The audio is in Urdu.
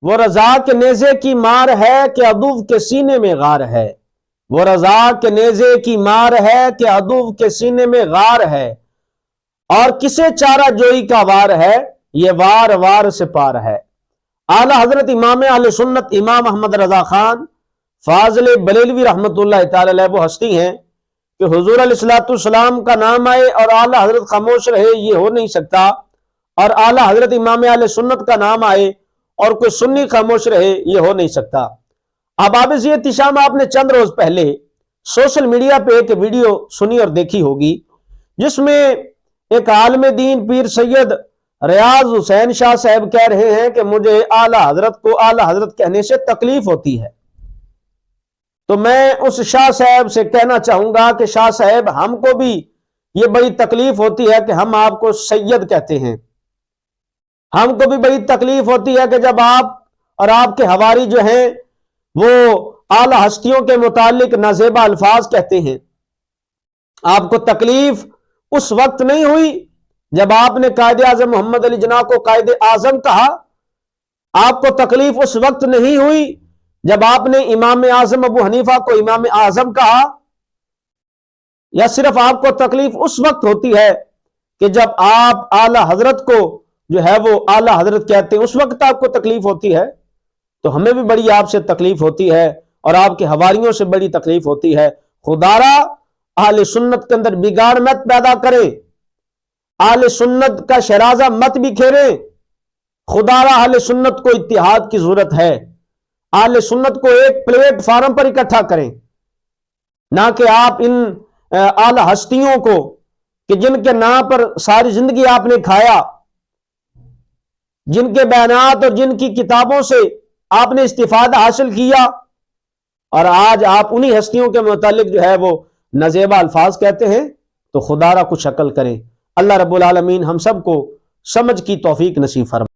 وہ رضا کے نیزے کی مار ہے کہ عدو کے سینے میں غار ہے، وہ رضا کے نیزے کی مار ہے کہ عدو کے سینے میں غار ہے، اور کسے چارہ جوئی کا وار ہے، یہ وار وار سے پار ہے۔ اعلیٰ حضرت امام اہل سنت امام احمد رضا خان فاضل بریلوی رحمۃ اللہ تعالی علیہ وہ ہستی ہیں کہ حضور علیہ الصلوۃ والسلام کا نام آئے اور اعلیٰ حضرت خاموش رہے، یہ ہو نہیں سکتا، اور اعلیٰ حضرت امام اہل سنت کا نام آئے اور کوئی سنی خاموش رہے، یہ ہو نہیں سکتا۔ اب آپ احتشام آپ نے چند روز پہلے سوشل میڈیا پہ ایک ویڈیو سنی اور دیکھی ہوگی، جس میں ایک عالم دین پیر سید ریاض حسین شاہ صاحب کہہ رہے ہیں کہ مجھے اعلیٰ حضرت کو اعلیٰ حضرت کہنے سے تکلیف ہوتی ہے۔ تو میں اس شاہ صاحب سے کہنا چاہوں گا کہ شاہ صاحب، ہم کو بھی یہ بڑی تکلیف ہوتی ہے کہ ہم آپ کو سید کہتے ہیں، ہم کو بھی بڑی تکلیف ہوتی ہے کہ جب آپ اور آپ کے حواری جو ہیں وہ اعلیٰ ہستیوں کے متعلق نازیبا الفاظ کہتے ہیں۔ آپ کو تکلیف اس وقت نہیں ہوئی جب آپ نے قائد اعظم محمد علی جناح کو قائد اعظم کہا، آپ کو تکلیف اس وقت نہیں ہوئی جب آپ نے امام اعظم ابو حنیفہ کو امام اعظم کہا، یا صرف آپ کو تکلیف اس وقت ہوتی ہے کہ جب آپ اعلیٰ حضرت کو جو ہے وہ اعلیٰ حضرت کہتے ہیں، اس وقت آپ کو تکلیف ہوتی ہے؟ تو ہمیں بھی بڑی آپ سے تکلیف ہوتی ہے اور آپ کے حواریوں سے بڑی تکلیف ہوتی ہے۔ خدارا اہل سنت کے اندر بگاڑ مت پیدا کریں، اہل سنت کا شرازہ مت بکھیریں، خدارا اہل سنت کو اتحاد کی ضرورت ہے، اہل سنت کو ایک پلیٹ فارم پر اکٹھا کریں، نہ کہ آپ ان اعلیٰ ہستیوں کو کہ جن کے نام پر ساری زندگی آپ نے کھایا، جن کے بیانات اور جن کی کتابوں سے آپ نے استفادہ حاصل کیا، اور آج آپ انہی ہستیوں کے متعلق جو ہے وہ نازیبا الفاظ کہتے ہیں، تو خدا را کچھ عقل کریں۔ اللہ رب العالمین ہم سب کو سمجھ کی توفیق نصیب فرمائے۔